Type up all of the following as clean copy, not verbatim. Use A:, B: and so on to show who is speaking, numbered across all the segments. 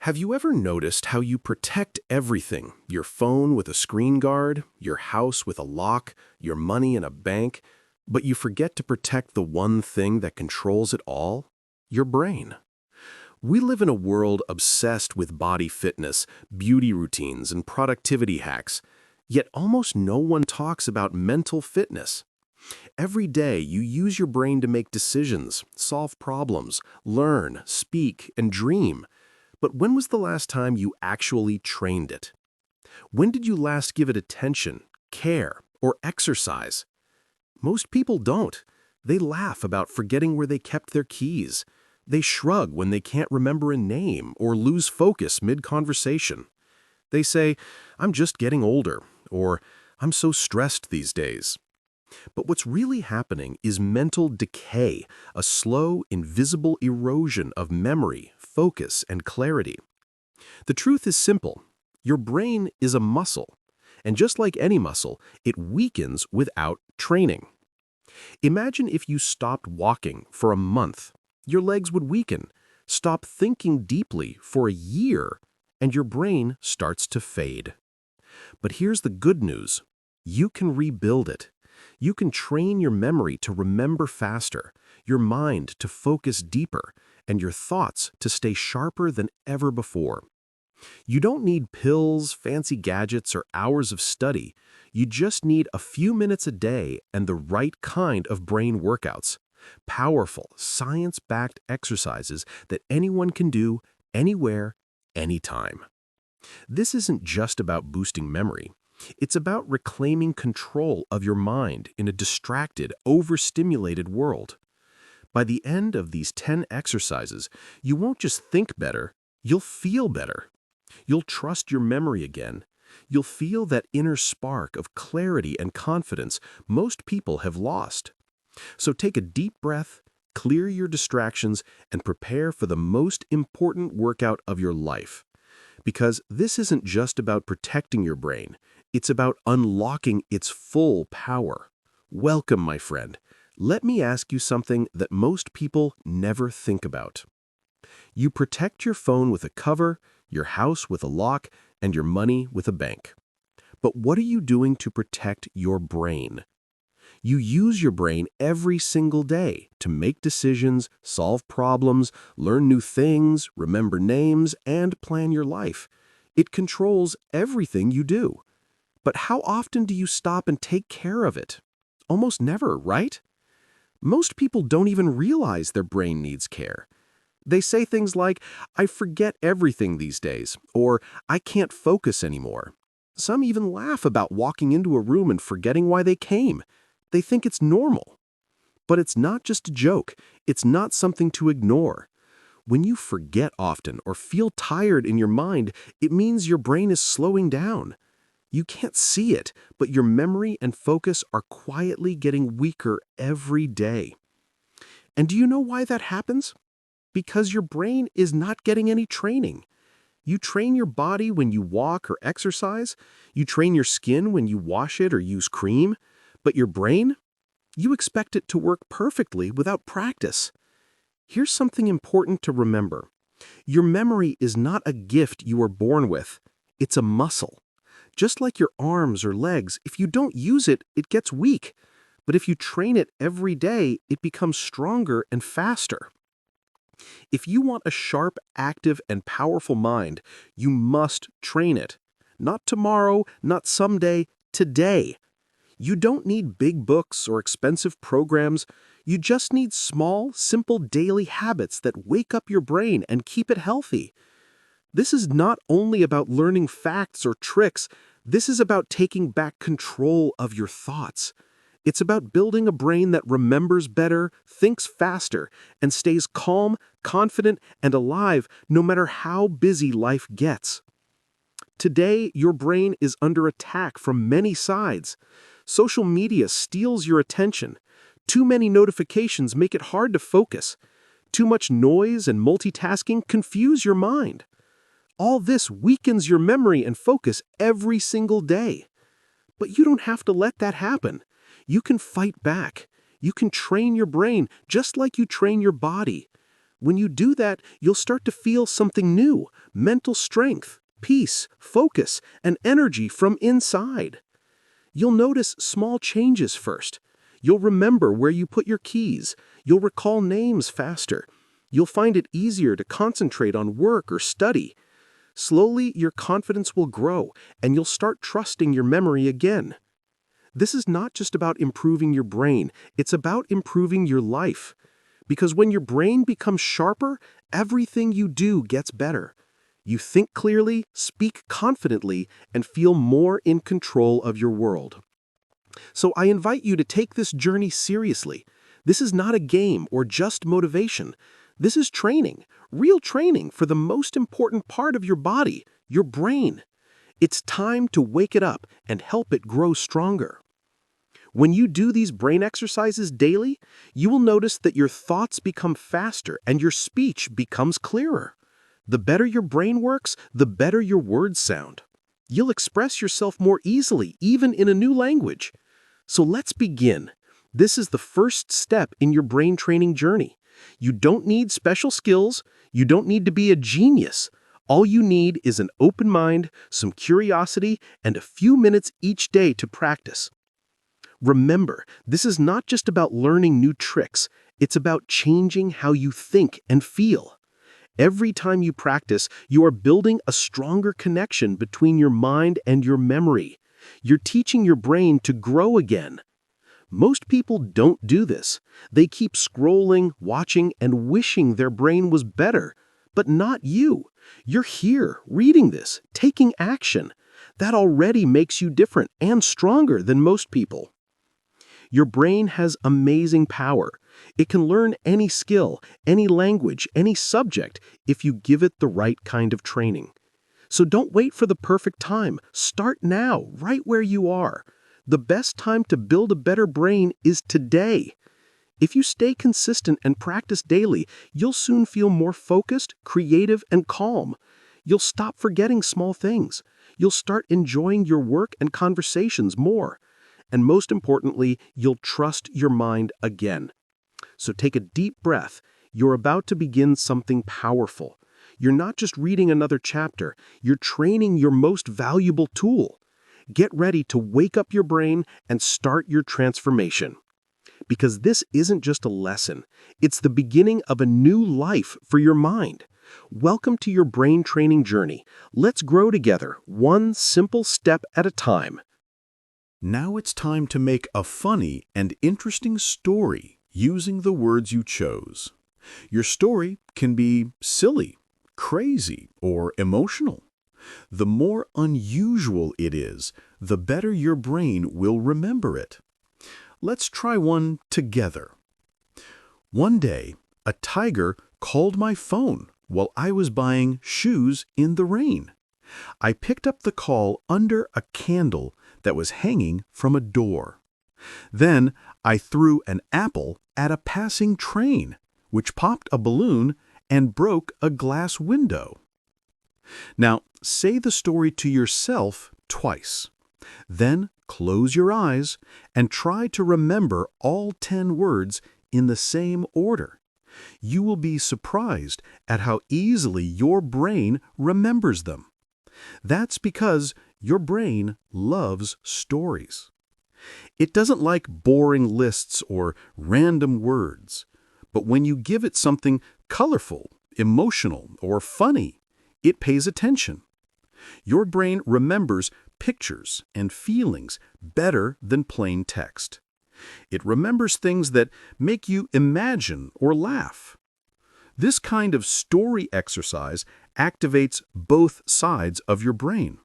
A: Have you ever noticed how you protect everything? Your phone with a screen guard, your house with a lock, your money in a bank, but you forget to protect the one thing that controls it all? Your brain. We live in a world obsessed with body fitness, beauty routines, and productivity hacks, yet almost no one talks about mental fitness. Every day, you use your brain to make decisions, solve problems, learn, speak, and dream. But when was the last time you actually trained it? When did you last give it attention, care, or exercise? Most people don't. They laugh about forgetting where they kept their keys. They shrug when they can't remember a name or lose focus mid-conversation. They say, "I'm just getting older," or "I'm so stressed these days." But what's really happening is mental decay, a slow, invisible erosion of memory, focus, and clarity. The truth is simple. Your brain is a muscle, and just like any muscle, it weakens without training. Imagine if you stopped walking for a month. Your legs would weaken. Stop thinking deeply for a year, and your brain starts to fade. But here's the good news. You can rebuild it. You can train your memory to remember faster, your mind to focus deeper, and your thoughts to stay sharper than ever before. You don't need pills, fancy gadgets, or hours of study. You just need a few minutes a day and the right kind of brain workouts. Powerful, science-backed exercises that anyone can do, anywhere, anytime. This isn't just about boosting memory. It's about reclaiming control of your mind in a distracted, overstimulated world. By the end of these 10 exercises, you won't just think better, you'll feel better. You'll trust your memory again. You'll feel that inner spark of clarity and confidence most people have lost. So take a deep breath, clear your distractions, and prepare for the most important workout of your life. Because this isn't just about protecting your brain, it's about unlocking its full power. Welcome, my friend. Let me ask you something that most people never think about. You protect your phone with a cover, your house with a lock, and your money with a bank. But what are you doing to protect your brain? You use your brain every single day to make decisions, solve problems, learn new things, remember names, and plan your life. It controls everything you do. But how often do you stop and take care of it? Almost never, right? Most people don't even realize their brain needs care. They say things like, "I forget everything these days," or "I can't focus anymore." Some even laugh about walking into a room and forgetting why they came. They think it's normal. But it's not just a joke. It's not something to ignore. When you forget often or feel tired in your mind, it means your brain is slowing down. You can't see it, but your memory and focus are quietly getting weaker every day. And do you know why that happens? Because your brain is not getting any training. You train your body when you walk or exercise. You train your skin when you wash it or use cream. But your brain? You expect it to work perfectly without practice. Here's something important to remember. Your memory is not a gift you were born with. It's a muscle. Just like your arms or legs, if you don't use it, it gets weak. But if you train it every day, it becomes stronger and faster. If you want a sharp, active, and powerful mind, you must train it. Not tomorrow, not someday, today. You don't need big books or expensive programs. You just need small, simple daily habits that wake up your brain and keep it healthy. This is not only about learning facts or tricks. This is about taking back control of your thoughts. It's about building a brain that remembers better, thinks faster, and stays calm, confident, and alive no matter how busy life gets. Today, your brain is under attack from many sides. Social media steals your attention. Too many notifications make it hard to focus. Too much noise and multitasking confuse your mind. All this weakens your memory and focus every single day. But you don't have to let that happen. You can fight back. You can train your brain just like you train your body. When you do that, you'll start to feel something new: mental strength, peace, focus, and energy from inside. You'll notice small changes first. You'll remember where you put your keys. You'll recall names faster. You'll find it easier to concentrate on work or study. Slowly, your confidence will grow, and you'll start trusting your memory again. This is not just about improving your brain, it's about improving your life. Because when your brain becomes sharper, everything you do gets better. You think clearly, speak confidently, and feel more in control of your world. So I invite you to take this journey seriously. This is not a game or just motivation. This is training, real training for the most important part of your body, your brain. It's time to wake it up and help it grow stronger. When you do these brain exercises daily, you will notice that your thoughts become faster and your speech becomes clearer. The better your brain works, the better your words sound. You'll express yourself more easily, even in a new language. So let's begin. This is the first step in your brain training journey. You don't need special skills. You don't need to be a genius. All you need is an open mind, some curiosity, and a few minutes each day to practice. Remember, this is not just about learning new tricks. It's about changing how you think and feel. Every time you practice, you are building a stronger connection between your mind and your memory. You're teaching your brain to grow again. Most people don't do this. They keep scrolling, watching, and wishing their brain was better. But not you. You're here, reading this, taking action. That already makes you different and stronger than most people. Your brain has amazing power. It can learn any skill, any language, any subject if you give it the right kind of training. So don't wait for the perfect time. Start now, right where you are. The best time to build a better brain is today. If you stay consistent and practice daily, you'll soon feel more focused, creative, and calm. You'll stop forgetting small things. You'll start enjoying your work and conversations more. And most importantly, you'll trust your mind again. So take a deep breath. You're about to begin something powerful. You're not just reading another chapter, you're training your most valuable tool. Get ready to wake up your brain and start your transformation. Because this isn't just a lesson, it's the beginning of a new life for your mind. Welcome to your brain training journey. Let's grow together, one simple step at a time.
B: Now it's time to make a funny and interesting story using the words you chose. Your story can be silly, crazy, or emotional. The more unusual it is, the better your brain will remember it. Let's try one together. One day, a tiger called my phone while I was buying shoes in the rain. I picked up the call under a candle that was hanging from a door. Then I threw an apple at a passing train, which popped a balloon and broke a glass window. Now, say the story to yourself twice. Then close your eyes and try to remember all 10 words in the same order. You will be surprised at how easily your brain remembers them. That's because your brain loves stories. It doesn't like boring lists or random words. But when you give it something colorful, emotional, or funny, it pays attention. Your brain remembers pictures and feelings better than plain text. It remembers things that make you imagine or laugh. This kind of story exercise activates both sides of your brain.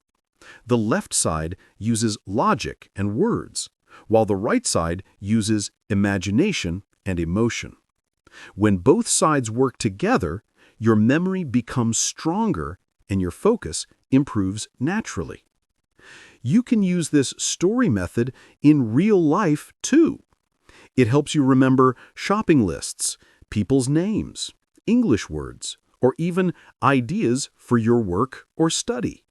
B: The left side uses logic and words, while the right side uses imagination and emotion. When both sides work together, your memory becomes stronger and your focus improves naturally. You can use this story method in real life too. It helps you remember shopping lists, people's names, English words, or even ideas for your work or study.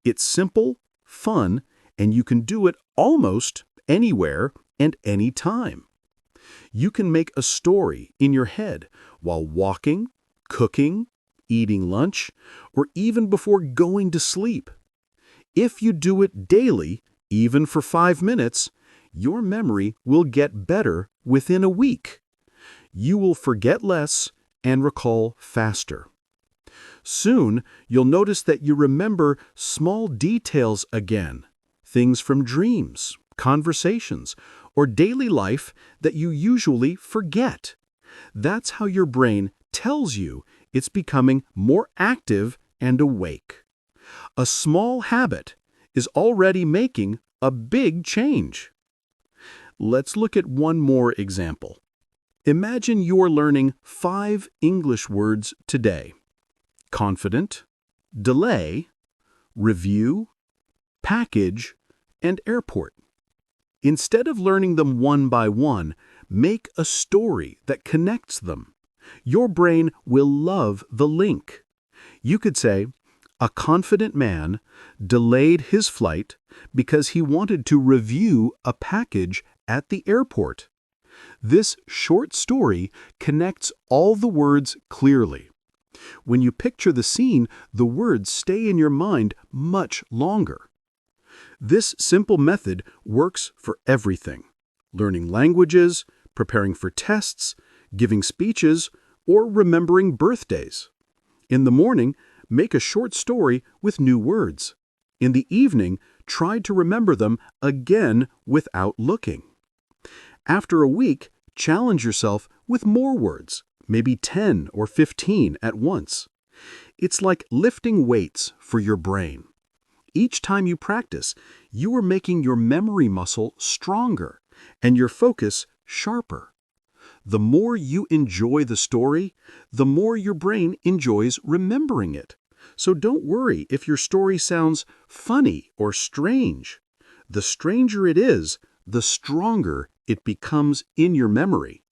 B: It's simple, fun, and you can do it almost anywhere and anytime. You can make a story in your head while walking, cooking, eating lunch, or even before going to sleep. If you do it daily, even for 5 minutes, your memory will get better within a week. You will forget less and recall faster. Soon, you'll notice that you remember small details again, things from dreams, conversations, or daily life that you usually forget. That's how your brain tells you it's becoming more active and awake. A small habit is already making a big change. Let's look at one more example. Imagine you're learning 5 English words today: confident, delay, review, package, and airport. Instead of learning them one by one, make a story that connects them. Your brain will love the link. You could say, a confident man delayed his flight because he wanted to review a package at the airport. This short story connects all the words clearly. When you picture the scene, the words stay in your mind much longer. This simple method works for everything: learning languages, preparing for tests, giving speeches, or remembering birthdays. In the morning, make a short story with new words. In the evening, try to remember them again without looking. After a week, challenge yourself with more words, maybe 10 or 15 at once. It's like lifting weights for your brain. Each time you practice, you are making your memory muscle stronger and your focus sharper. The more you enjoy the story, the more your brain enjoys remembering it. So don't worry if your story sounds funny or strange. The stranger it is, the stronger it becomes in your memory.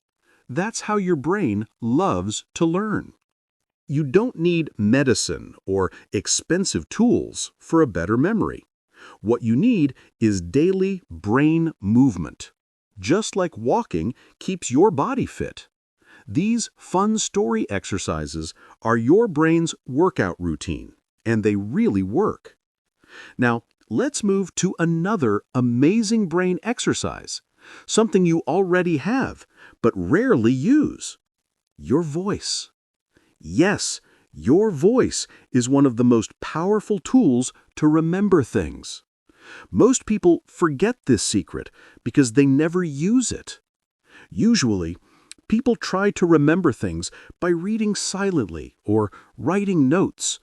B: That's how your brain loves to learn. You don't need medicine or expensive tools for a better memory. What you need is daily brain movement. Just like walking keeps your body fit. These fun story exercises are your brain's workout routine, and they really work. Now, let's move to another amazing brain exercise, something you already have, but rarely use: your voice. Yes, your voice is one of the most powerful tools to remember things. Most people forget this secret because they never use it. Usually, people try to remember things by reading silently or writing notes,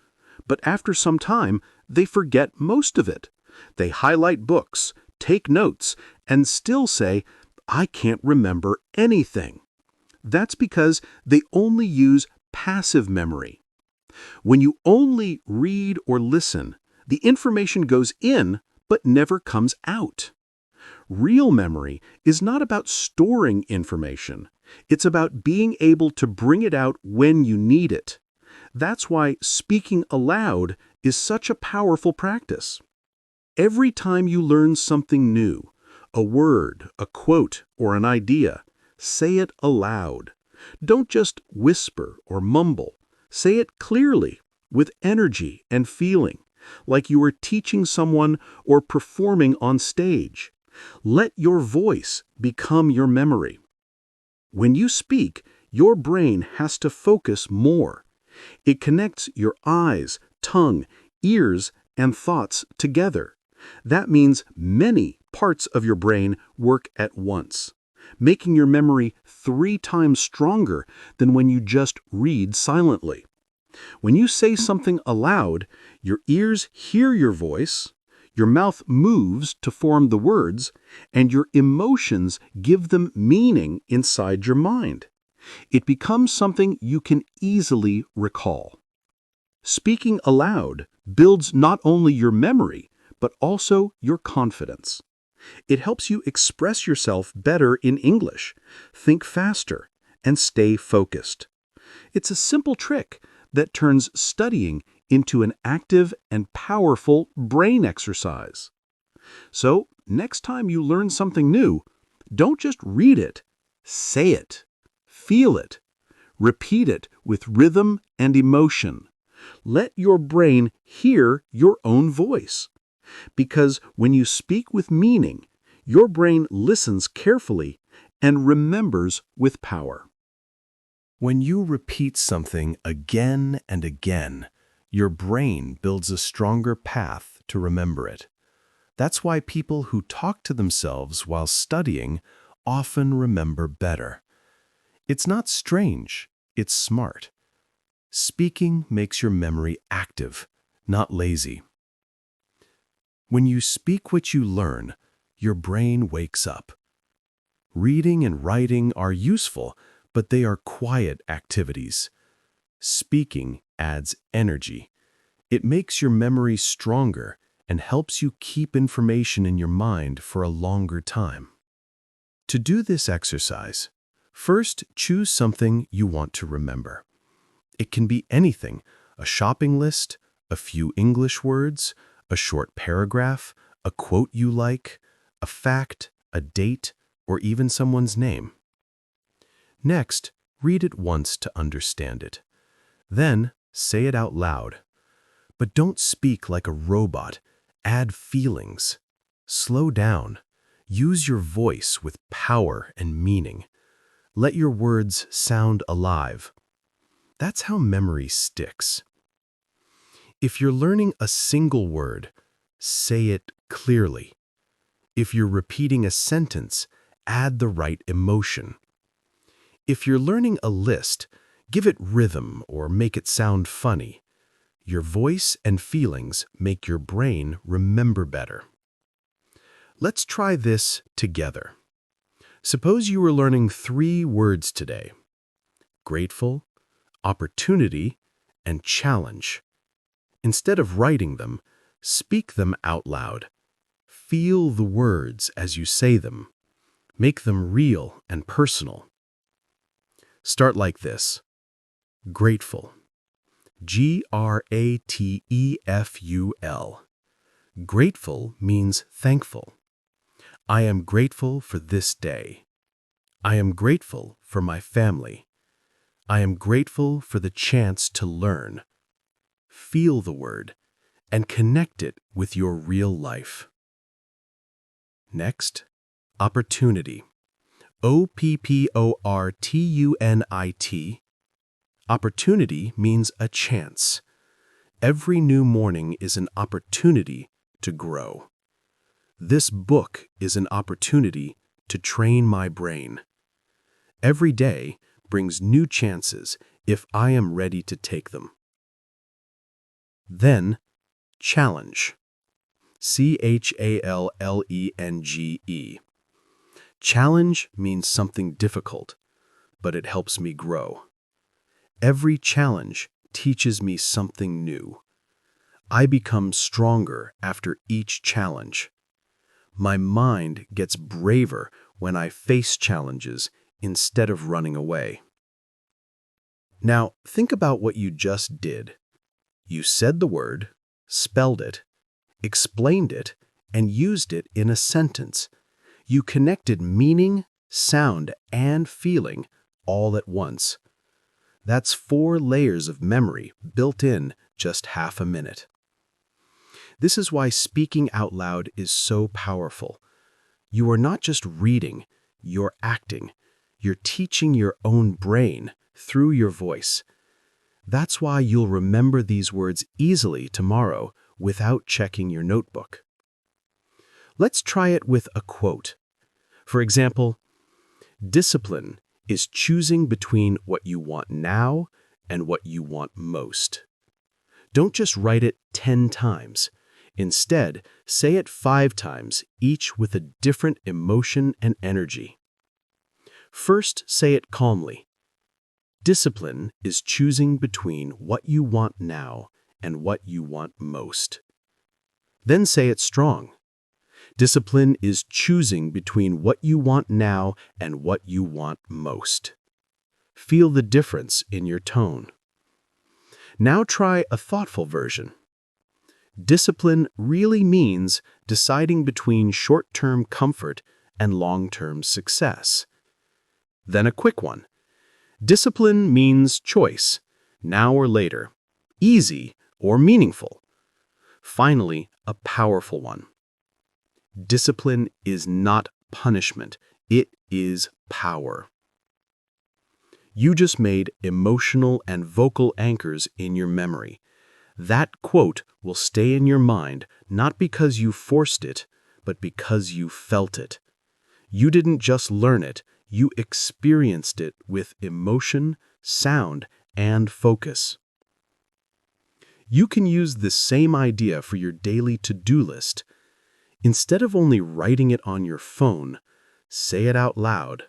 B: but after some time, they forget most of it. They highlight books, take notes, and still say, "I can't remember anything." That's because they only use passive memory. When you only read or listen, the information goes in but never comes out. Real memory is not about storing information. It's about being able to bring it out when you need it. That's why speaking aloud is such a powerful practice. Every time you learn something new, a word, a quote, or an idea, say it aloud. Don't just whisper or mumble. Say it clearly, with energy and feeling, like you are teaching someone or performing on stage. Let your voice become your memory. When you speak, your brain has to focus more. It connects your eyes, tongue, ears, and thoughts together. That means many parts of your brain work at once, making your memory 3 times stronger than when you just read silently. When you say something aloud, your ears hear your voice, your mouth moves to form the words, and your emotions give them meaning inside your mind. It becomes something you can easily recall. Speaking aloud builds not only your memory, but also your confidence. It helps you express yourself better in English, think faster, and stay focused. It's a simple trick that turns studying into an active and powerful brain exercise. So, next time you learn something new, don't just read it, say it, feel it, Repeat it with rhythm and emotion. Let your brain hear your own voice. Because when you speak with meaning, your brain listens carefully and remembers with power.
A: When you repeat something again and again, your brain builds a stronger path to remember it. That's why people who talk to themselves while studying often remember better. It's not strange, it's smart. Speaking makes your memory active, not lazy. When you speak what you learn, your brain wakes up. Reading and writing are useful, but they are quiet activities. Speaking adds energy. It makes your memory stronger and helps you keep information in your mind for a longer time. To do this exercise, first choose something you want to remember. It can be anything: a shopping list, a few English words, a short paragraph, a quote you like, a fact, a date, or even someone's name. Next, read it once to understand it. Then, say it out loud. But don't speak like a robot. Add feelings. Slow down. Use your voice with power and meaning. Let your words sound alive. That's how memory sticks. If you're learning a single word, say it clearly. If you're repeating a sentence, add the right emotion. If you're learning a list, give it rhythm or make it sound funny. Your voice and feelings make your brain remember better. Let's try this together. Suppose you were learning 3 words today: grateful, opportunity, and challenge. Instead of writing them, speak them out loud. Feel the words as you say them. Make them real and personal. Start like this: grateful. Grateful. Grateful means thankful. I am grateful for this day. I am grateful for my family. I am grateful for the chance to learn. Feel the word and connect it with your real life. Next, opportunity. Opportunity. Opportunity means a chance. Every new morning is an opportunity to grow. This book is an opportunity to train my brain. Every day brings new chances if I am ready to take them. Then, challenge. Challenge. Challenge means something difficult, but it helps me grow. Every challenge teaches me something new. I become stronger after each challenge. My mind gets braver when I face challenges instead of running away. Now, think about what you just did. You said the word, spelled it, explained it, and used it in a sentence. You connected meaning, sound, and feeling all at once. That's 4 layers of memory built in just half a minute. This is why speaking out loud is so powerful. You are not just reading, you're acting. You're teaching your own brain through your voice. That's why you'll remember these words easily tomorrow without checking your notebook. Let's try it with a quote. For example, discipline is choosing between what you want now and what you want most. Don't just write it 10 times. Instead, say it 5 times, each with a different emotion and energy. First, say it calmly. Discipline is choosing between what you want now and what you want most. Then say it strong. Discipline is choosing between what you want now and what you want most. Feel the difference in your tone. Now try a thoughtful version. Discipline really means deciding between short-term comfort and long-term success. Then a quick one. Discipline means choice, now or later, easy or meaningful. Finally, a powerful one. Discipline is not punishment, it is power. You just made emotional and vocal anchors in your memory. That quote will stay in your mind not because you forced it, but because you felt it. You didn't just learn it, you experienced it with emotion, sound, and focus. You can use this same idea for your daily to-do list. Instead of only writing it on your phone, say it out loud.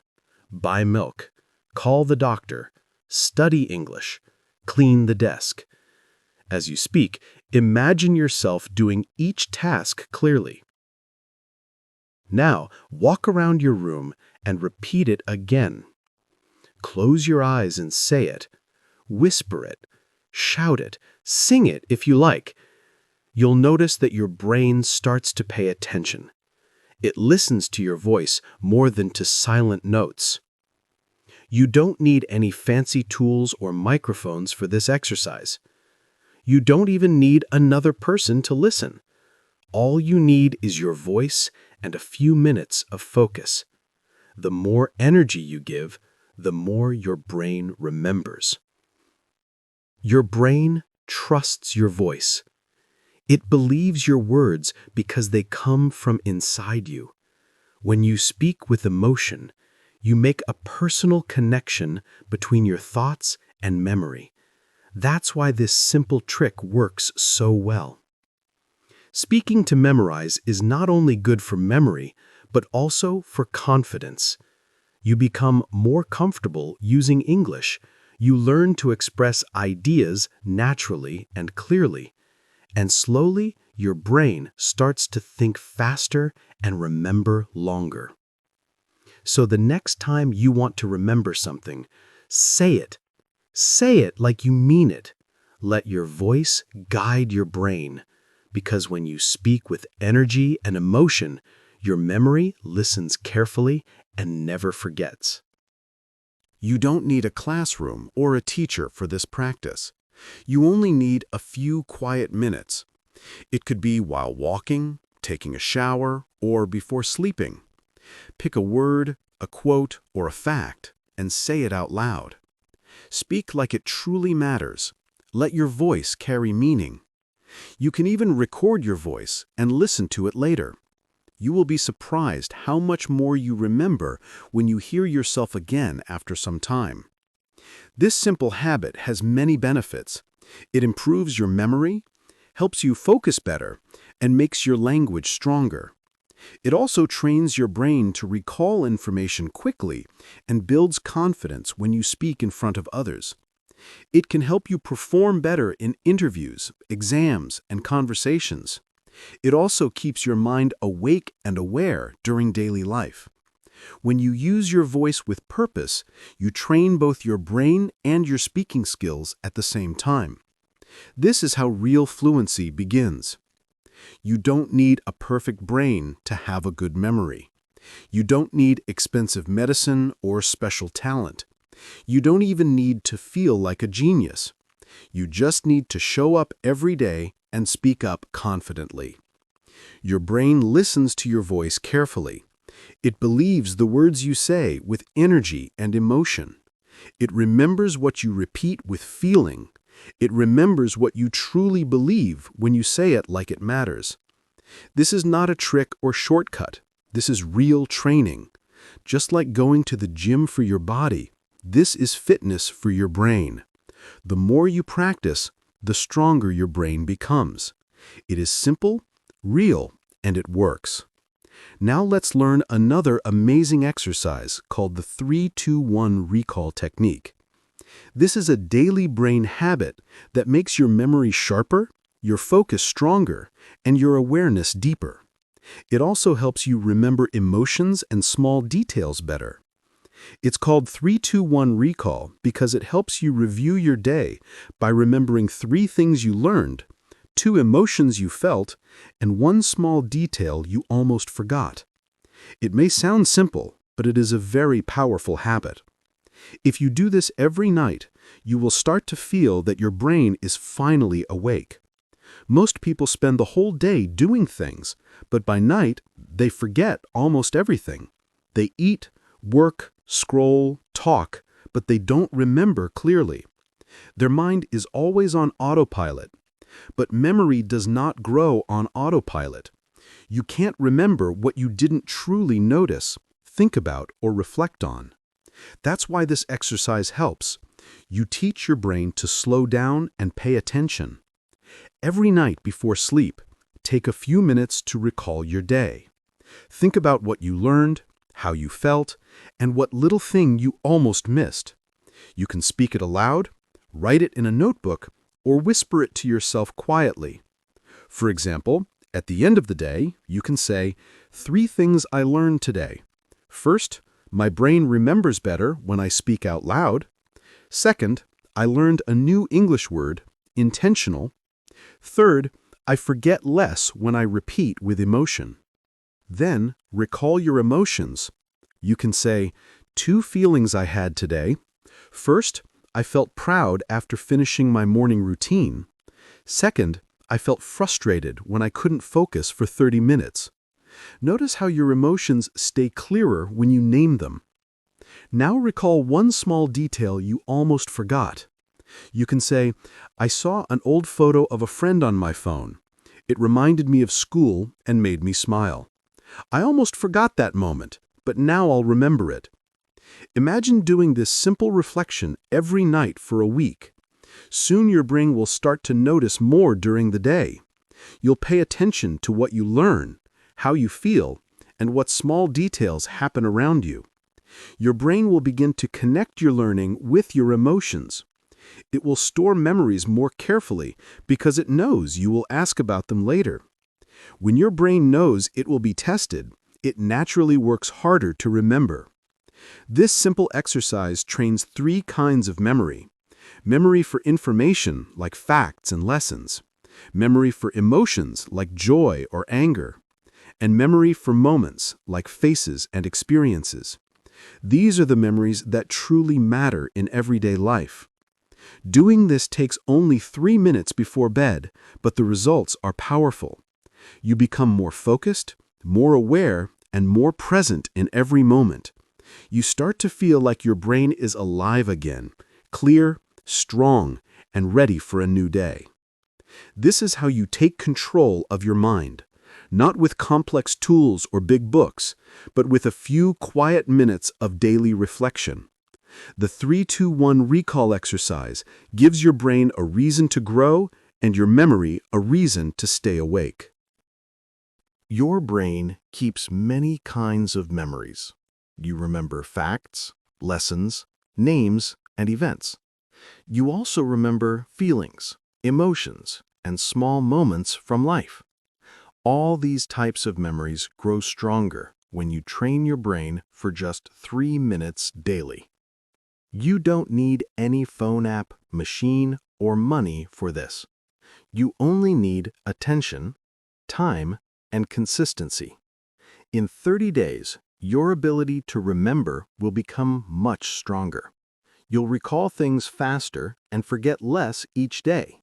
A: Buy milk, call the doctor, study English, clean the desk. As you speak, imagine yourself doing each task clearly. Now, walk around your room and repeat it again. Close your eyes and say it. Whisper it. Shout it. Sing it if you like. You'll notice that your brain starts to pay attention. It listens to your voice more than to silent notes. You don't need any fancy tools or microphones for this exercise. You don't even need another person to listen. All you need is your voice and a few minutes of focus. The more energy you give, the more your brain remembers. Your brain trusts your voice. It believes your words because they come from inside you. When you speak with emotion, you make a personal connection between your thoughts and memory. That's why this simple trick works so well. Speaking to memorize is not only good for memory, but also for confidence. You become more comfortable using English. You learn to express ideas naturally and clearly. And slowly, your brain starts to think faster and remember longer. So the next time you want to remember something, say it. Say it like you mean it. Let your voice guide your brain. Because when you speak with energy and emotion, your memory listens carefully and never forgets.
B: You don't need a classroom or a teacher for this practice. You only need a few quiet minutes. It could be while walking, taking a shower, or before sleeping. Pick a word, a quote, or a fact, and say it out loud. Speak like it truly matters. Let your voice carry meaning. You can even record your voice and listen to it later. You will be surprised how much more you remember when you hear yourself again after some time. This simple habit has many benefits. It improves your memory, helps you focus better, and makes your language stronger. It also trains your brain to recall information quickly and builds confidence when you speak in front of others. It can help you perform better in interviews, exams, and conversations. It also keeps your mind awake and aware during daily life. When you use your voice with purpose, you train both your brain and your speaking skills at the same time. This is how real fluency begins. You don't need a perfect brain to have a good memory. You don't need expensive medicine or special talent. You don't even need to feel like a genius. You just need to show up every day and speak up confidently. Your brain listens to your voice carefully. It believes the words you say with energy and emotion. It remembers what you repeat with feeling. It remembers what you truly believe when you say it like it matters. This is not a trick or shortcut. This is real training. Just like going to the gym for your body, this is fitness for your brain. The more you practice, the stronger your brain becomes. It is simple, real, and it works. Now let's learn another amazing exercise called the 3-2-1 recall technique. This is a daily brain habit that makes your memory sharper, your focus stronger, and your awareness deeper. It also helps you remember emotions and small details better. It's called 3-2-1 recall because it helps you review your day by remembering 3 things you learned, 2 emotions you felt, and 1 small detail you almost forgot. It may sound simple, but it is a very powerful habit. If you do this every night, you will start to feel that your brain is finally awake. Most people spend the whole day doing things, but by night, they forget almost everything. They eat, work, scroll, talk, but they don't remember clearly. Their mind is always on autopilot. But memory does not grow on autopilot. You can't remember what you didn't truly notice, think about, or reflect on. That's why this exercise helps. You teach your brain to slow down and pay attention. Every night before sleep, take a few minutes to recall your day. Think about what you learned, how you felt, and what little thing you almost missed. You can speak it aloud, write it in a notebook, or whisper it to yourself quietly. For example, at the end of the day, you can say, 3 things I learned today. First, my brain remembers better when I speak out loud. Second, I learned a new English word, intentional. Third, I forget less when I repeat with emotion. Then, recall your emotions. You can say, 2 feelings I had today. First, I felt proud after finishing my morning routine. Second, I felt frustrated when I couldn't focus for 30 minutes. Notice how your emotions stay clearer when you name them. Now recall one small detail you almost forgot. You can say, I saw an old photo of a friend on my phone. It reminded me of school and made me smile. I almost forgot that moment, but now I'll remember it. Imagine doing this simple reflection every night for a week. Soon your brain will start to notice more during the day. You'll pay attention to what you learn, how you feel, and what small details happen around you. Your brain will begin to connect your learning with your emotions. It will store memories more carefully because it knows you will ask about them later. When your brain knows it will be tested, it naturally works harder to remember. This simple exercise trains 3 kinds of memory. Memory for information, like facts and lessons. Memory for emotions, like joy or anger. And memory for moments, like faces and experiences. These are the memories that truly matter in everyday life. Doing this takes only 3 minutes before bed, but the results are powerful. You become more focused, more aware, and more present in every moment. You start to feel like your brain is alive again, clear, strong, and ready for a new day. This is how you take control of your mind, not with complex tools or big books, but with a few quiet minutes of daily reflection. The 3-2-1 recall exercise gives your brain a reason to grow and your memory a reason to stay awake.
A: Your brain keeps many kinds of memories. You remember facts, lessons, names, and events. You also remember feelings, emotions, and small moments from life. All these types of memories grow stronger when you train your brain for just 3 minutes daily. You don't need any phone app, machine, or money for this. You only need attention, time, and consistency. In 30 days, your ability to remember will become much stronger. You'll recall things faster and forget less each day.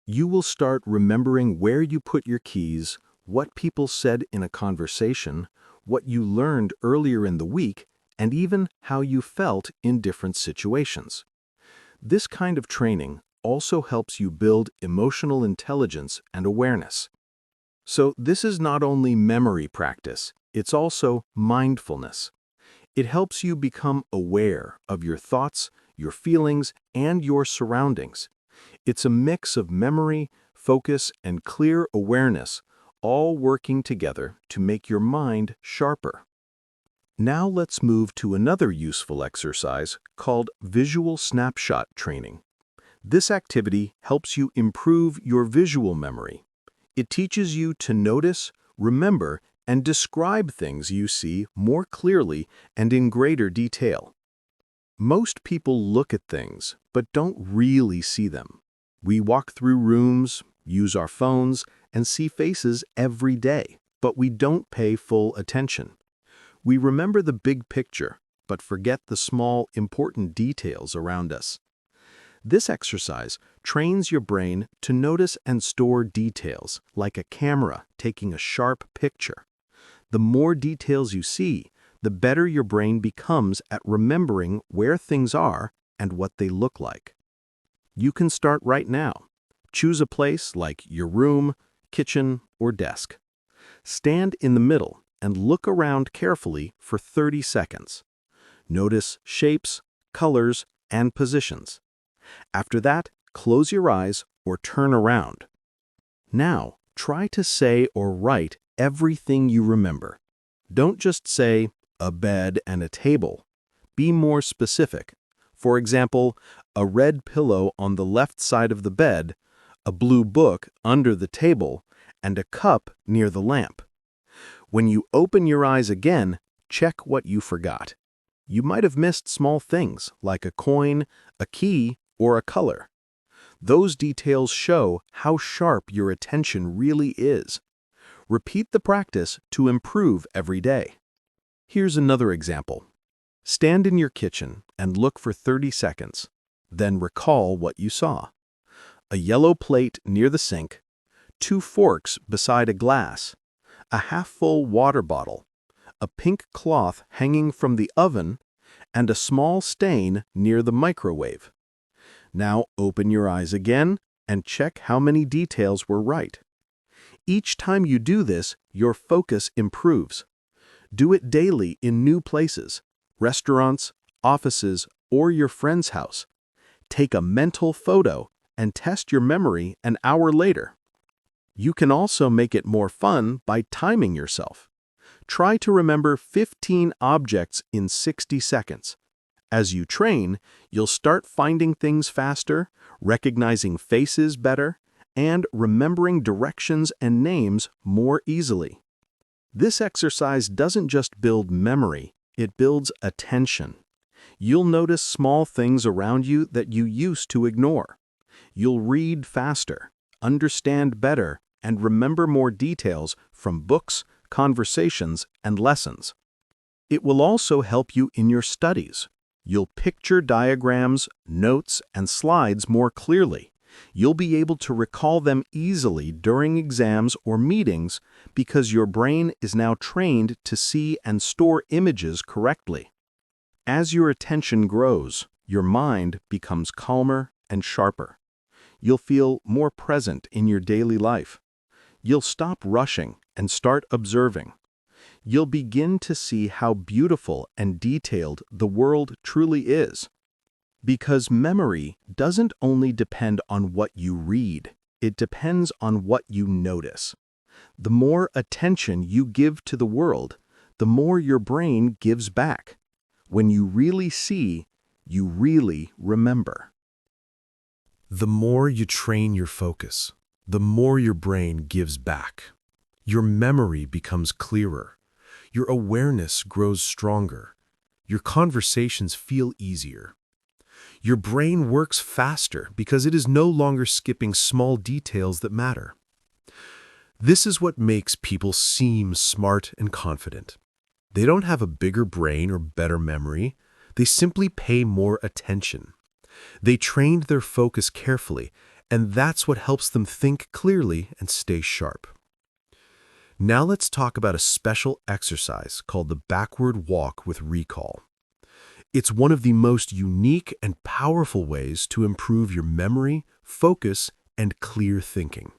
A: You will start remembering where you put your keys, what people said in a conversation, what you learned earlier in the week, and even how you felt in different situations. This kind of training also helps you build emotional intelligence and awareness. So this is not only memory practice, it's also mindfulness. It helps you become aware of your thoughts, your feelings, and your surroundings. It's a mix of memory, focus, and clear awareness, all working together to make your mind sharper. Now let's move to another useful exercise called visual snapshot training. This activity helps you improve your visual memory. It teaches you to notice, remember, and describe things you see more clearly and in greater detail. Most people look at things, but don't really see them. We walk through rooms, use our phones, and see faces every day, but we don't pay full attention. We remember the big picture,
B: but forget the small, important details around us. This exercise trains your brain to notice and store details, like a camera taking a sharp picture. The more details you see, the better your brain becomes at remembering where things are and what they look like. You can start right now. Choose a place like your room, kitchen, or desk. Stand in the middle and look around carefully for 30 seconds. Notice shapes, colors, and positions. After that, close your eyes or turn around. Now, try to say or write everything you remember. Don't just say, a bed and a table. Be more specific. For example, a red pillow on the left side of the bed, a blue book under the table, and a cup near the lamp. When you open your eyes again, check what you forgot. You might have missed small things like a coin, a key, or a color. Those details show how sharp your attention really is. Repeat the practice to improve every day. Here's another example. Stand in your kitchen and look for 30 seconds. Then recall what you saw. A yellow plate near the sink, 2 forks beside a glass, a half-full water bottle, a pink cloth hanging from the oven, and a small stain near the microwave. Now open your eyes again and check how many details were right. Each time you do this, your focus improves. Do it daily in new places, restaurants, offices, or your friend's house. Take a mental photo and test your memory an hour later. You can also make it more fun by timing yourself. Try to remember 15 objects in 60 seconds. As you train, you'll start finding things faster, recognizing faces better, and remembering directions and names more easily. This exercise doesn't just build memory, it builds attention. You'll notice small things around you that you used to ignore. You'll read faster, understand better, and remember more details from books, conversations, and lessons. It will also help you in your studies. You'll picture diagrams, notes, and slides more clearly. You'll be able to recall them easily during exams or meetings because your brain is now trained to see and store images correctly. As your attention grows, your mind becomes calmer and sharper. You'll feel more present in your daily life. You'll stop rushing and start observing. You'll begin to see how beautiful and detailed the world truly is. Because memory doesn't only depend on what you read, it depends on what you notice. The more attention you give to the world, the more your brain gives back. When you really see, you really remember.
A: The more you train your focus, the more your brain gives back. Your memory becomes clearer. Your awareness grows stronger. Your conversations feel easier. Your brain works faster because it is no longer skipping small details that matter. This is what makes people seem smart and confident. They don't have a bigger brain or better memory. They simply pay more attention. They trained their focus carefully, and that's what helps them think clearly and stay sharp. Now let's talk about a special exercise called the backward walk with recall. It's one of the most unique and powerful ways to improve your memory, focus, and clear thinking.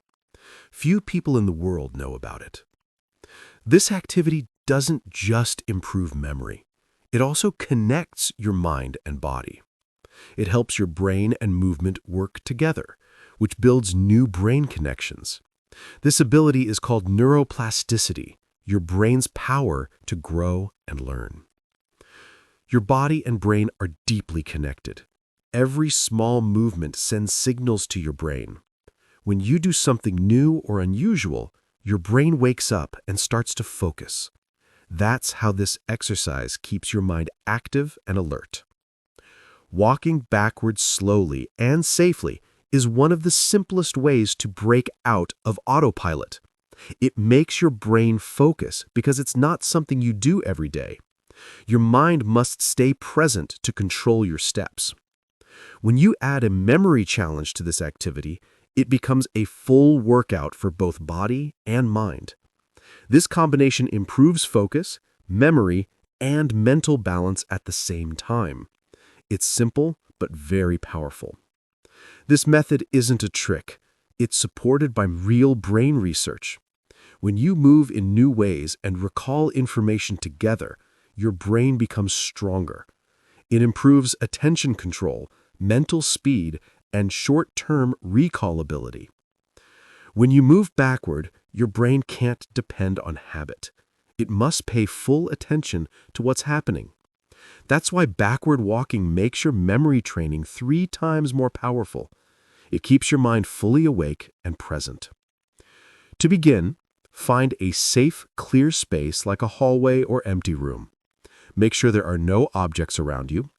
A: Few people in the world know about it. This activity doesn't just improve memory. It also connects your mind and body. It helps your brain and movement work together, which builds new brain connections. This ability is called neuroplasticity, your brain's power to grow and learn. Your body and brain are deeply connected. Every small movement sends signals to your brain. When you do something new or unusual, your brain wakes up and starts to focus. That's how this exercise keeps your mind active and alert. Walking backwards slowly and safely is one of the simplest ways to break out of autopilot. It makes your brain focus because it's not something you do every day. Your mind must stay present to control your steps. When you add a memory challenge to this activity, it becomes a full workout for both body and mind. This combination improves focus, memory, and mental balance at the same time. It's simple, but very powerful. This method isn't a trick. It's supported by real brain research. When you move in new ways and recall information together, your brain becomes stronger. It improves attention control, mental speed, and short-term recall ability. When you move backward, your brain can't depend on habit. It must pay full attention to what's happening. That's why backward walking makes your memory training 3 times more powerful. It keeps your mind fully awake and present. To begin, find a safe, clear space like a hallway or empty room. Make sure there are no objects around you.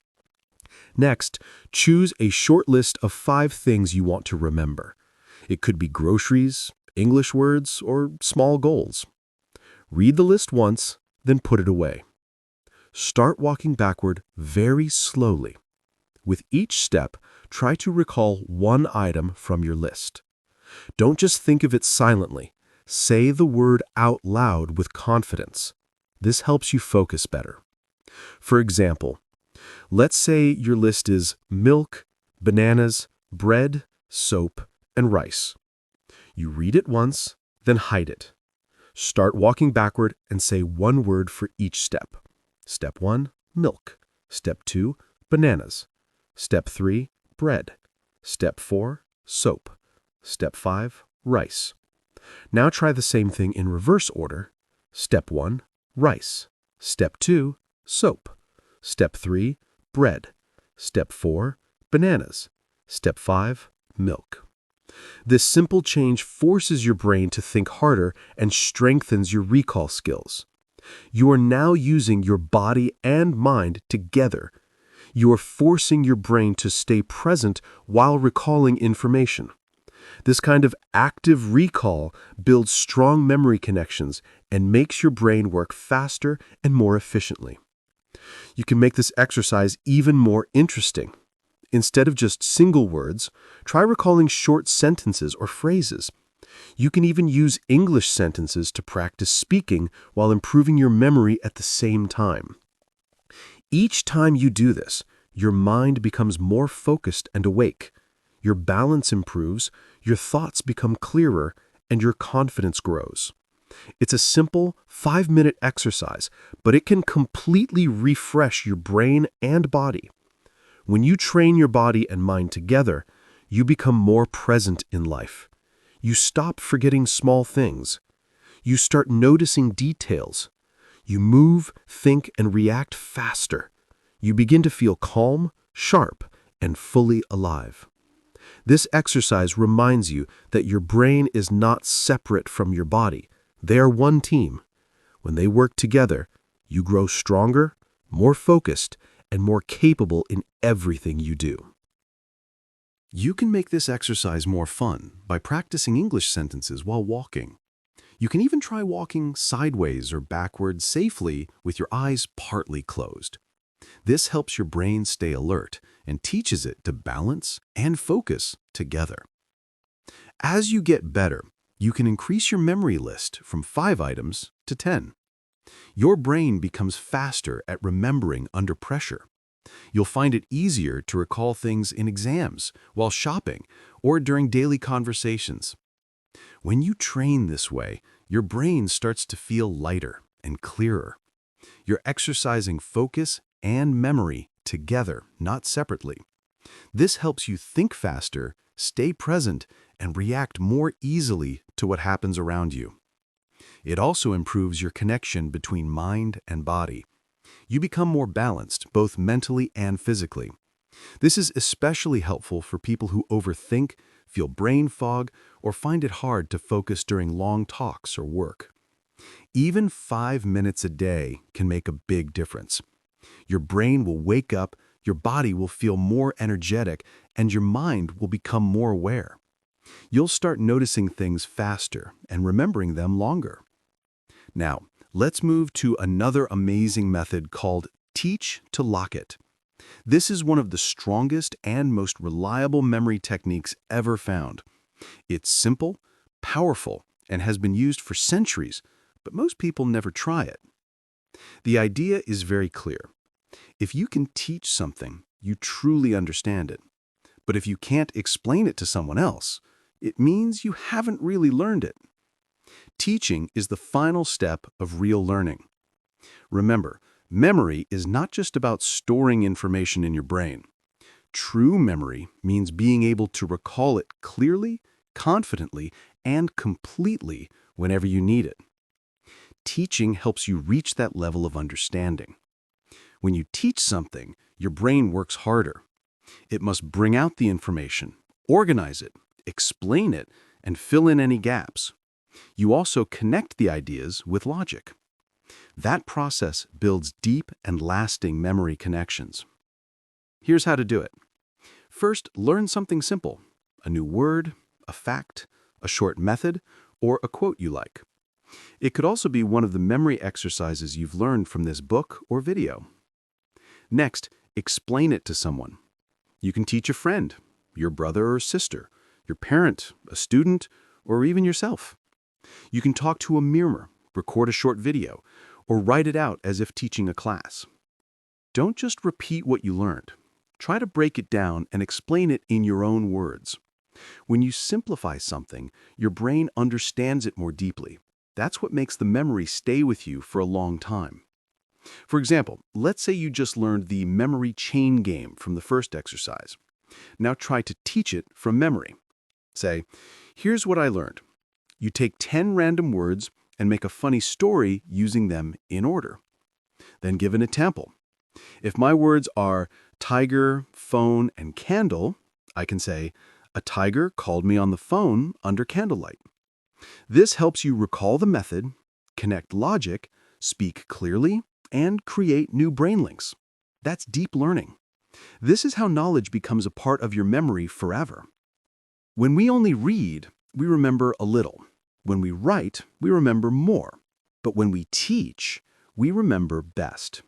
A: Next, choose a short list of 5 things you want to remember. It could be groceries, English words, or small goals. Read the list once, then put it away. Start walking backward very slowly. With each step, try to recall one item from your list. Don't just think of it silently. Say the word out loud with confidence. This helps you focus better. For example, let's say your list is milk, bananas, bread, soap, and rice. You read it once, then hide it. Start walking backward and say one word for each step. Step 1, milk. Step 2, bananas. Step 3, bread. Step 4, soap. Step 5, rice. Now try the same thing in reverse order. Step 1, rice. Step 2, soap. Step 3, bread. Step 4, bananas. Step 5, milk. This simple change forces your brain to think harder and strengthens your recall skills. You are now using your body and mind together. You are forcing your brain to stay present while recalling information. This kind of active recall builds strong memory connections and makes your brain work faster and more efficiently. You can make this exercise even more interesting. Instead of just single words, try recalling short sentences or phrases. You can even use English sentences to practice speaking while improving your memory at the same time. Each time you do this, your mind becomes more focused and awake. Your balance improves, your thoughts become clearer, and your confidence grows. It's a simple 5-minute exercise, but it can completely refresh your brain and body. When you train your body and mind together, you become more present in life. You stop forgetting small things. You start noticing details. You move, think, and react faster. You begin to feel calm, sharp, and fully alive. This exercise reminds you that your brain is not separate from your body. They are one team. When they work together, you grow stronger, more focused, and more capable in everything you do. You can make this exercise more fun by practicing English sentences while walking. You can even try walking sideways or backwards safely with your eyes partly closed. This helps your brain stay alert and teaches it to balance and focus together. As you get better, you can increase your memory list from 5 items to 10. Your brain becomes faster at remembering under pressure. You'll find it easier to recall things in exams, while shopping, or during daily conversations. When you train this way, your brain starts to feel lighter and clearer. You're exercising focus and memory together, not separately. This helps you think faster, stay present, and react more easily to what happens around you. It also improves your connection between mind and body. You become more balanced, both mentally and physically. This is especially helpful for people who overthink, feel brain fog, or find it hard to focus during long talks or work. Even 5 minutes a day can make a big difference. Your brain will wake up, your body will feel more energetic, and your mind will become more aware. You'll start noticing things faster and remembering them longer. Now,
B: Let's move to another amazing method called teach to lock it. This is one of the strongest and most reliable memory techniques ever found. It's simple, powerful, and has been used for centuries, but most people never try it. The idea is very clear. If you can teach something, you truly understand it. But if you can't explain it to someone else, it means you haven't really learned it. Teaching is the final step of real learning. Remember, memory is not just about storing information in your brain. True memory means being able to recall it clearly, confidently, and completely whenever you need it. Teaching helps you reach that level of understanding. When you teach something, your brain works harder. It must bring out the information, organize it, explain it, and fill in any gaps. You also connect the ideas with logic. That process builds deep and lasting memory connections. Here's how to do it. First, learn something simple: a new word, a fact, a short method, or a quote you like. It could also be one of the memory exercises you've learned from this book or video. Next, explain it to someone. You can teach a friend, your brother or sister, your parent, a student, or even yourself. You can talk to a mirror, record a short video, or write it out as if teaching a class. Don't just repeat what you learned. Try to break it down and explain it in your own words. When you simplify something, your brain understands it more deeply. That's what makes the memory stay with you for a long time. For example, let's say you just learned the memory chain game from the first exercise. Now try to teach it from memory. Say, here's what I learned. You take 10 random words and make a funny story using them in order. Then give an example. If my words are tiger, phone, and candle, I can say, a tiger called me on the phone under candlelight. This helps you recall the method, connect logic, speak clearly, and create new brain links. That's deep learning. This is how knowledge becomes a part of your memory forever. When we only read, we remember a little. When we write, we remember more. But when we teach, we remember best.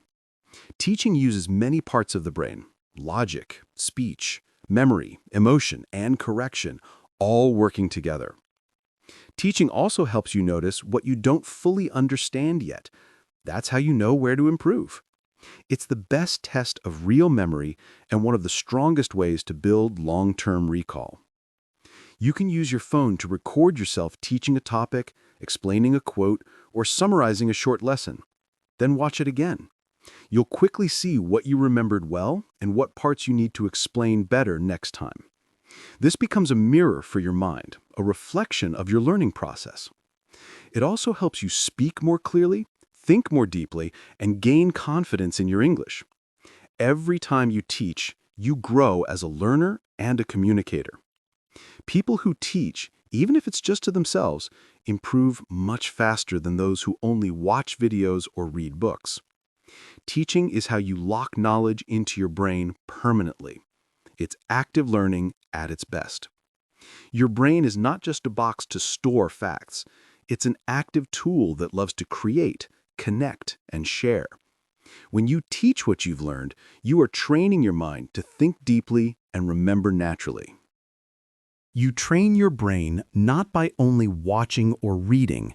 B: Teaching uses many parts of the brain: logic, speech, memory, emotion, and correction, all working together. Teaching also helps you notice what you don't fully understand yet. That's how you know where to improve. It's the best test of real memory and one of the strongest ways to build long-term recall. You can use your phone to record yourself teaching a topic, explaining a quote, or summarizing a short lesson. Then watch it again. You'll quickly see what you remembered well and what parts you need to explain better next time. This becomes a mirror for your mind, a reflection of your learning process. It also helps you speak more clearly, think more deeply, and gain confidence in your English. Every time you teach, you grow as a learner and a communicator. People who teach, even if it's just to themselves, improve much faster than those who only watch videos or read books. Teaching is how you lock knowledge into your brain permanently. It's active learning at its best. Your brain is not just a box to store facts. It's an active tool that loves to create, connect, and share. When you teach what you've learned, you are training your mind to think deeply and remember naturally. You train your brain not by only watching or reading,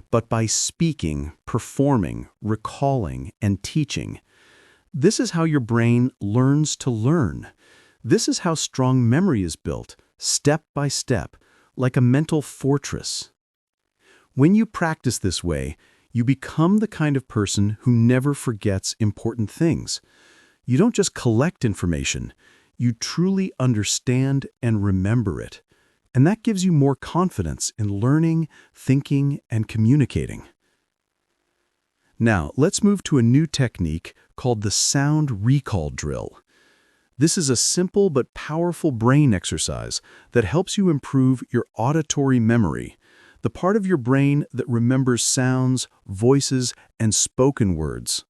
B: but by speaking, performing, recalling, and teaching. This is how your brain learns to learn. This is how strong memory is built, step by step, like a mental fortress. When you practice this way, you become the kind of person who never forgets important things. You don't just collect information, you truly understand and remember it. And that gives you more confidence in learning, thinking, and communicating. Now, let's move to a new technique called the sound recall drill. This is a simple but powerful brain exercise that helps you improve your auditory memory, the part of your brain that remembers sounds, voices, and spoken words.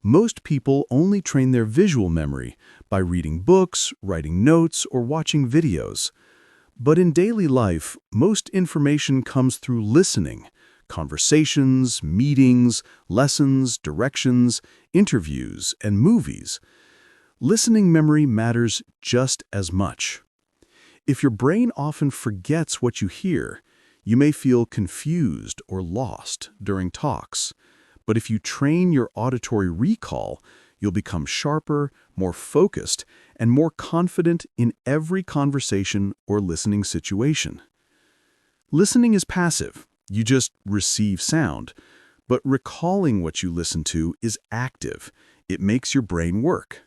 B: Most people only train their visual memory by reading books, writing notes, or watching videos. But in daily life, most information comes through listening, conversations, meetings, lessons, directions, interviews, and movies. Listening memory matters just as much. If your brain often forgets what you hear, you may feel confused or lost during talks. But if you train your auditory recall, you'll become sharper, more focused, and more confident in every conversation or listening situation. Listening is passive. You just receive sound. But recalling what you listen to is active. It makes your brain work.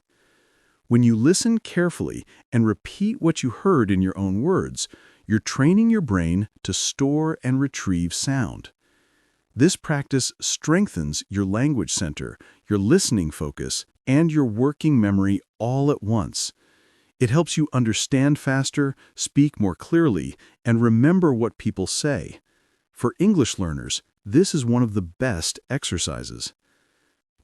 B: When you listen carefully and repeat what you heard in your own words, you're training your brain to store and retrieve sound. This practice strengthens your language center, your listening focus, and your working memory all at once. It helps you understand faster, speak more clearly, and remember what people say. For English learners, this is one of the best exercises.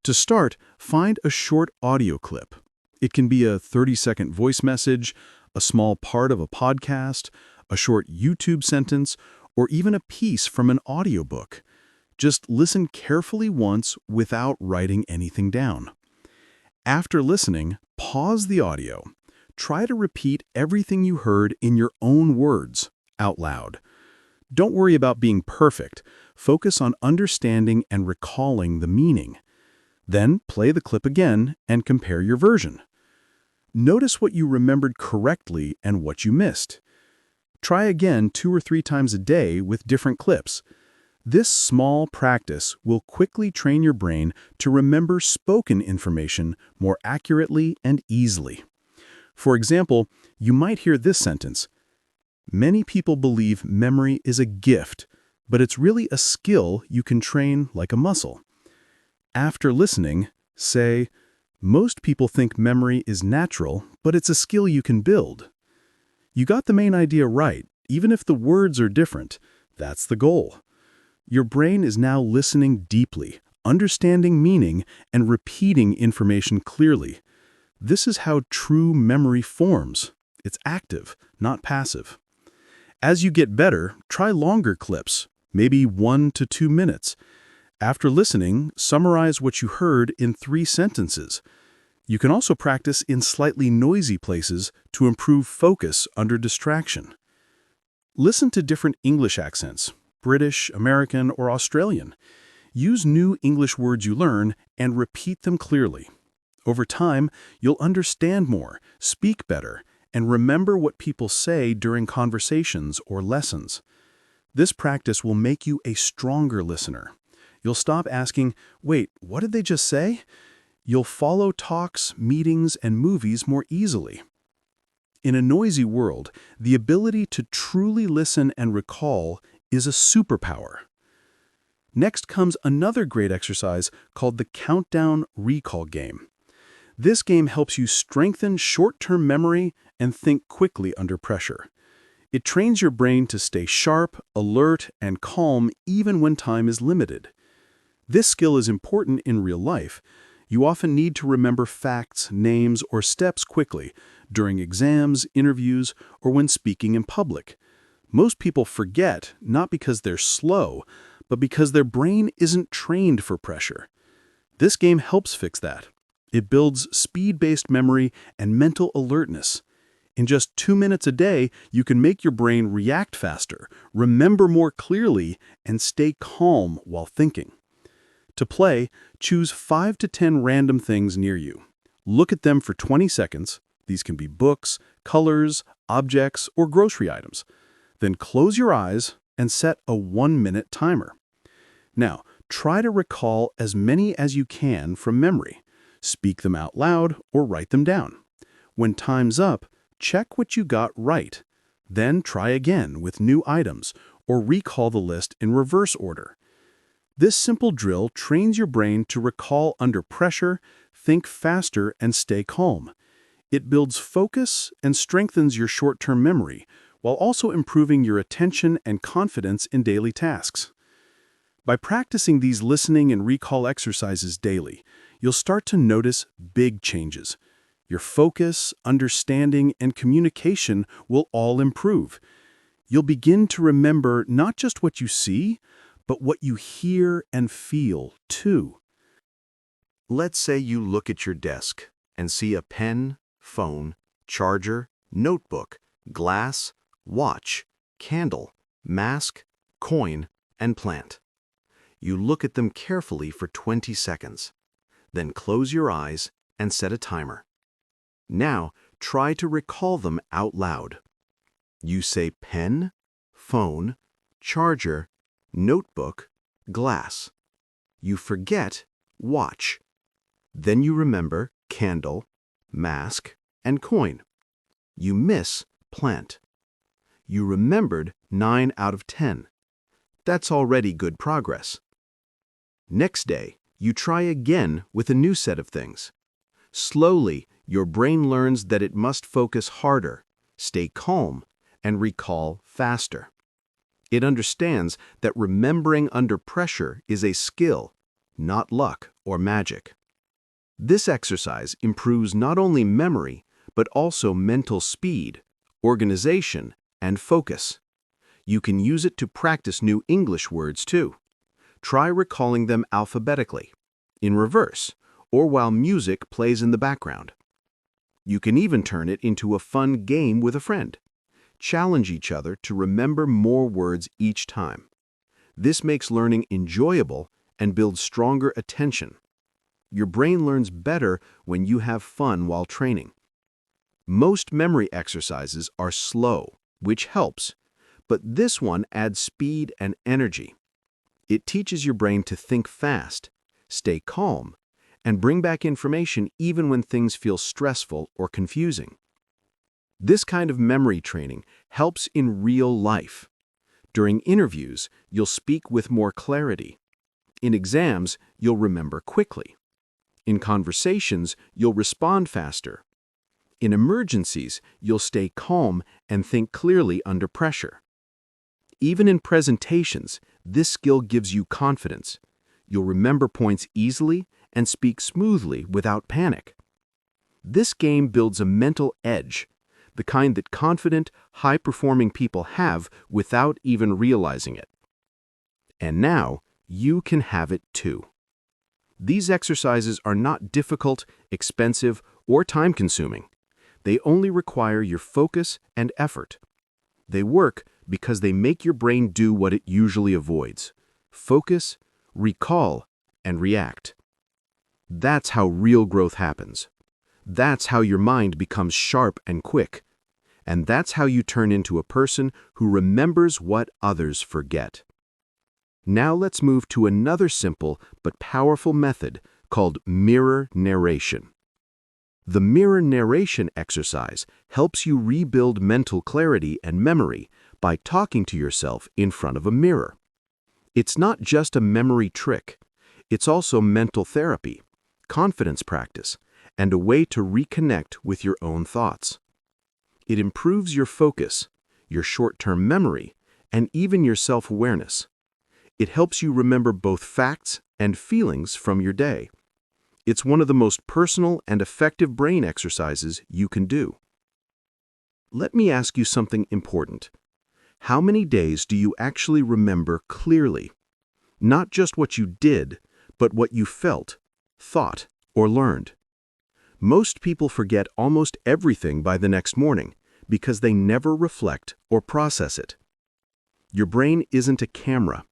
B: To start, find a short audio clip. It can be a 30-second voice message, a small part of a podcast, a short YouTube sentence, or even a piece from an audiobook. Just listen carefully once without writing anything down. After listening, pause the audio. Try to repeat everything you heard in your own words, out loud. Don't worry about being perfect. Focus on understanding and recalling the meaning. Then play the clip again and compare your version. Notice what you remembered correctly and what you missed. Try again 2 or 3 times a day with different clips. This small practice will quickly train your brain to remember spoken information more accurately and easily. For example, you might hear this sentence: "Many people believe memory is a gift, but it's really a skill you can train like a muscle." After listening, say, "Most people think memory is natural, but it's a skill you can build." You got the main idea right, even if the words are different. That's the goal. Your brain is now listening deeply, understanding meaning, and repeating information clearly. This is how true memory forms. It's active, not passive. As you get better, try longer clips, maybe 1 to 2 minutes. After listening, summarize what you heard in 3 sentences. You can also practice in slightly noisy places to improve focus under distraction. Listen to different English accents, British, American, or Australian. Use new English words you learn and repeat them clearly. Over time, you'll understand more, speak better, and remember what people say during conversations or lessons. This practice will make you a stronger listener. You'll stop asking, "Wait, what did they just say?" You'll follow talks, meetings, and movies more easily. In a noisy world, the ability to truly listen and recall is a superpower. Next comes another great exercise called the Countdown Recall Game. This game helps you strengthen short-term memory and think quickly under pressure. It trains your brain to stay sharp, alert, and calm even when time is limited. This skill is important in real life. You often need to remember facts, names, or steps quickly during exams, interviews, or when speaking in public. Most people forget, not because they're slow, but because their brain isn't trained for pressure. This game helps fix that. It builds speed-based memory and mental alertness. In just 2 minutes a day, you can make your brain react faster, remember more clearly, and stay calm while thinking. To play, choose 5 to 10 random things near you. Look at them for 20 seconds. These can be books, colors, objects, or grocery items. Then close your eyes and set a 1-minute timer. Now, try to recall as many as you can from memory. Speak them out loud or write them down. When time's up, check what you got right. Then try again with new items or recall the list in reverse order. This simple drill trains your brain to recall under pressure, think faster, and stay calm. It builds focus and strengthens your short-term memory, while also improving your attention and confidence in daily tasks. By practicing these listening and recall exercises daily, you'll start to notice big changes. Your focus, understanding, and communication will all improve. You'll begin to remember not just what you see, but what you hear and feel, too. Let's say you look at your desk and see a pen, phone, charger, notebook, glass, watch, candle, mask, coin, and plant. You look at them carefully for 20 seconds. Then close your eyes and set a timer. Now, try to recall them out loud. You say pen, phone, charger, notebook, glass. You forget watch. Then you remember candle, mask, and coin. You miss plant. You remembered 9 out of 10. That's already good progress. Next day, you try again with a new set of things. Slowly, your brain learns that it must focus harder, stay calm, and recall faster. It understands that remembering under pressure is a skill, not luck or magic. This exercise improves not only memory, but also mental speed, organization, and focus. You can use it to practice new English words too. Try recalling them alphabetically, in reverse, or while music plays in the background. You can even turn it into a fun game with a friend. Challenge each other to remember more words each time. This makes learning enjoyable and builds stronger attention. Your brain learns better when you have fun while training. Most memory exercises are slow, which helps, but this one adds speed and energy. It teaches your brain to think fast, stay calm, and bring back information even when things feel stressful or confusing. This kind of memory training helps in real life. During interviews, you'll speak with more clarity. In exams, you'll remember quickly. In conversations, you'll respond faster. In emergencies, you'll stay calm and think clearly under pressure. Even in presentations, this skill gives you confidence. You'll remember points easily and speak smoothly without panic. This game builds a mental edge, the kind that confident, high-performing people have without even realizing it. And now, you can have it too. These exercises are not difficult, expensive, or time-consuming. They only require your focus and effort. They work because they make your brain do what it usually avoids: focus, recall, and react. That's how real growth happens. That's how your mind becomes sharp and quick. And that's how you turn into a person who remembers what others forget. Now let's move to another simple but powerful method called mirror narration. The mirror narration exercise helps you rebuild mental clarity and memory by talking to yourself in front of a mirror. It's not just a memory trick. It's also mental therapy, confidence practice, and a way to reconnect with your own thoughts. It improves your focus, your short-term memory, and even your self-awareness. It helps you remember both facts and feelings from your day. It's one of the most personal and effective brain exercises you can do. Let me ask you something important. How many days do you actually remember clearly? Not just what you did, but what you felt, thought, or learned. Most people forget almost everything by the next morning because they never reflect or process it. Your brain isn't a camera.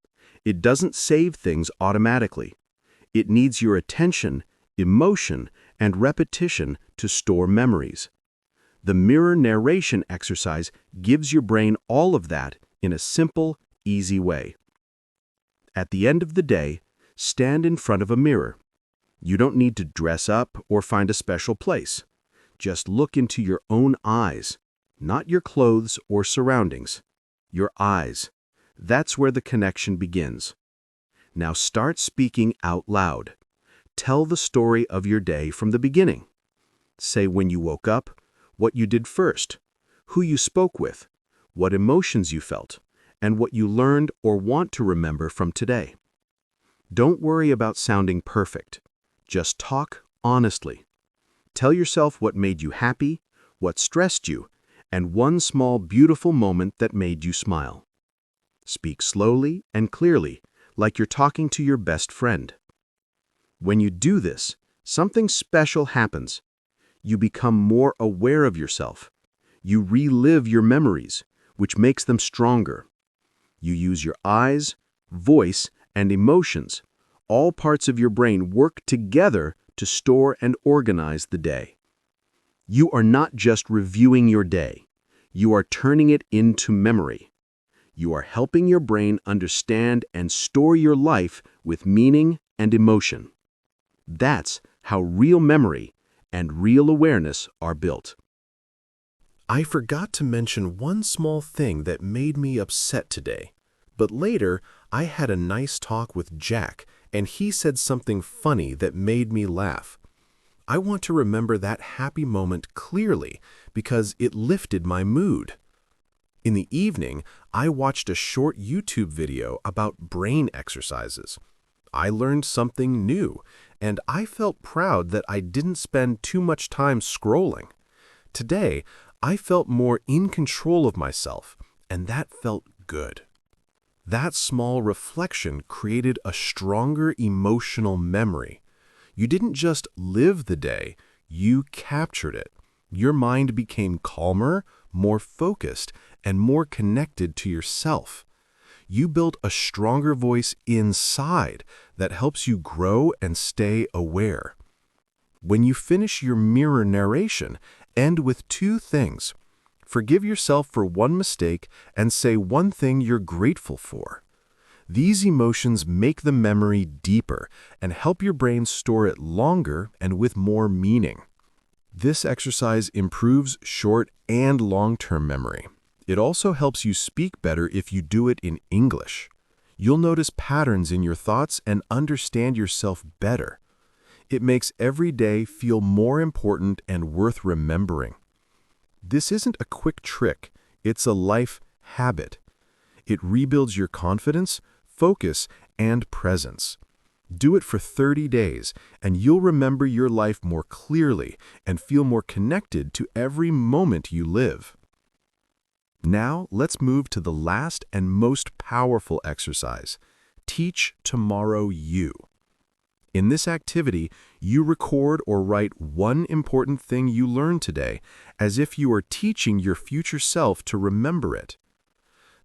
B: It doesn't save things automatically. It needs your attention, emotion, and repetition to store memories. The mirror narration exercise gives your brain all of that in a simple, easy way. At the end of the day, stand in front of a mirror. You don't need to dress up or find a special place. Just look into your own eyes, not your clothes or surroundings. Your eyes. That's where the connection begins. Now start speaking out loud. Tell the story of your day from the beginning. Say when you woke up, what you did first, who you spoke with, what emotions you felt, and what you learned or want to remember from today. Don't worry about sounding perfect. Just talk honestly. Tell yourself what made you happy, what stressed you, and one small beautiful moment that made you smile. Speak slowly and clearly, like you're talking to your best friend. When you do this, something special happens. You become more aware of yourself. You relive your memories, which makes them stronger. You use your eyes, voice, and emotions. All parts of your brain work together to store and organize the day. You are not just reviewing your day. You are turning it into memory. You are helping your brain understand and store your life with meaning and emotion. That's how real memory and real awareness are built.
A: I forgot to mention one small thing that made me upset today. But later, I had a nice talk with Jack, and he said something funny that made me laugh. I want to remember that happy moment clearly because it lifted my mood. In the evening, I watched a short YouTube video about brain exercises. I learned something new, and I felt proud that I didn't spend too much time scrolling. Today, I felt more in control of myself, and that felt good. That small reflection created a stronger emotional memory. You didn't just live the day, you captured it. Your mind became calmer, more focused, and more connected to yourself. You built a stronger voice inside that helps you grow and stay aware. When you finish your mirror narration, end with two things. Forgive yourself for one mistake and say one thing you're grateful for. These emotions make the memory deeper and help your brain store it longer and with more meaning. This exercise improves short and long-term memory. It also helps you speak better if you do it in English. You'll notice patterns in your thoughts and understand yourself better. It makes every day feel more important and worth remembering. This isn't a quick trick, it's a life habit. It rebuilds your confidence, focus, and presence. Do it for 30 days, and you'll remember your life more clearly and feel more connected to every moment you live. Now, let's move to the last and most powerful exercise. Teach tomorrow you. In this activity, you record or write one important thing you learned today, as if you are teaching your future self to remember it.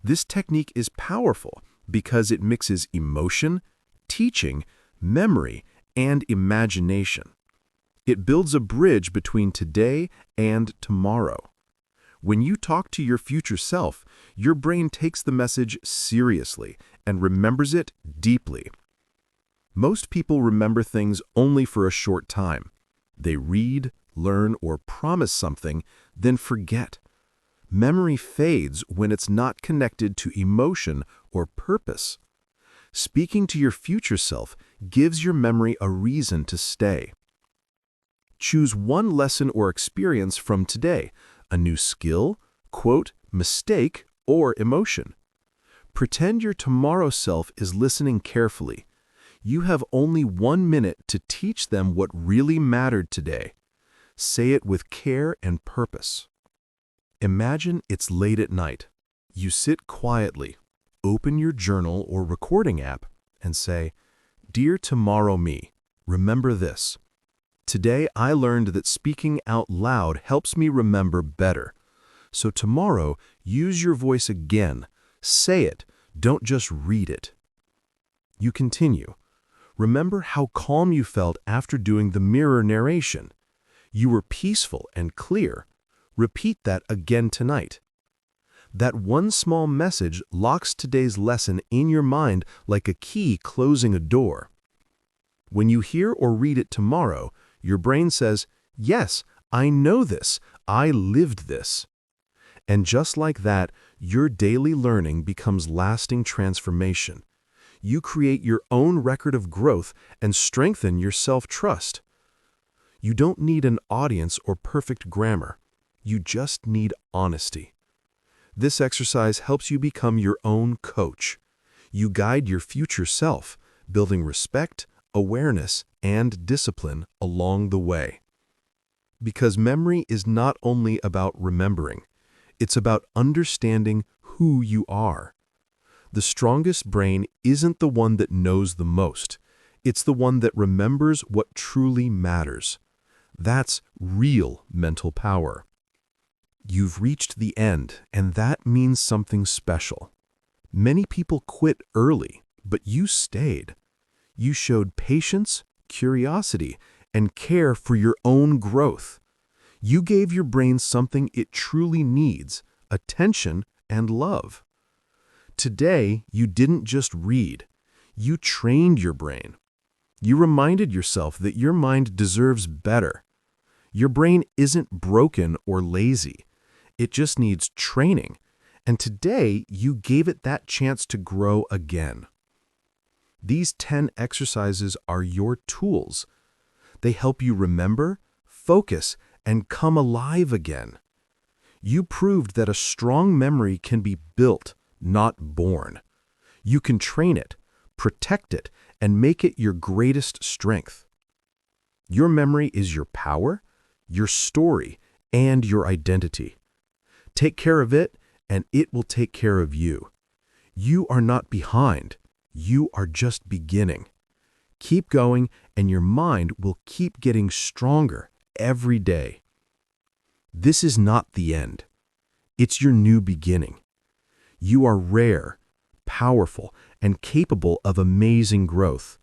A: This technique is powerful because it mixes emotion, teaching, memory, and imagination. It builds a bridge between today and tomorrow. When you talk to your future self, your brain takes the message seriously and remembers it deeply. Most people remember things only for a short time. They read, learn, or promise something, then forget. Memory fades when it's not connected to emotion or purpose. Speaking to your future self gives your memory a reason to stay. Choose one lesson or experience from today, a new skill, quote, mistake, or emotion. Pretend your tomorrow self is listening carefully. You have only 1 minute to teach them what really mattered today. Say it with care and purpose. Imagine it's late at night. You sit quietly, open your journal or recording app, and say, "Dear tomorrow me, remember this. Today I learned that speaking out loud helps me remember better. So tomorrow, use your voice again. Say it, don't just read it." You continue. Remember how calm you felt after doing the mirror narration. You were peaceful and clear. Repeat that again tonight. That one small message locks today's lesson in your mind like a key closing a door. When you hear or read it tomorrow, your brain says, "Yes, I know this. I lived this." And just like that, your daily learning becomes lasting transformation. You create your own record of growth and strengthen your self-trust. You don't need an audience or perfect grammar. You just need honesty. This exercise helps you become your own coach. You guide your future self, building respect, awareness, and discipline along the way. Because memory is not only about remembering, it's about understanding who you are.
B: The strongest brain isn't the one that knows the most. It's the one that remembers what truly matters. That's real mental power. You've reached the end, and that means something special. Many people quit early, but you stayed. You showed patience, curiosity, and care for your own growth. You gave your brain something it truly needs: attention and love. Today, you didn't just read. You trained your brain. You reminded yourself that your mind deserves better. Your brain isn't broken or lazy. It just needs training. And today, you gave it that chance to grow again. These 10 exercises are your tools. They help you remember, focus, and come alive again. You proved that a strong memory can be built, not born. You can train it, protect it, and make it your greatest strength. Your memory is your power, your story, and your identity. Take care of it, and it will take care of you. You are not behind. You are just beginning. Keep going, and your mind will keep getting stronger every day. This is not the end. It's your new beginning. You are rare, powerful, and capable of amazing growth.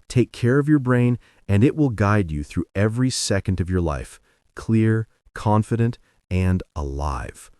B: Take care of your brain, and it will guide you through every second of your life, clear, confident, and alive.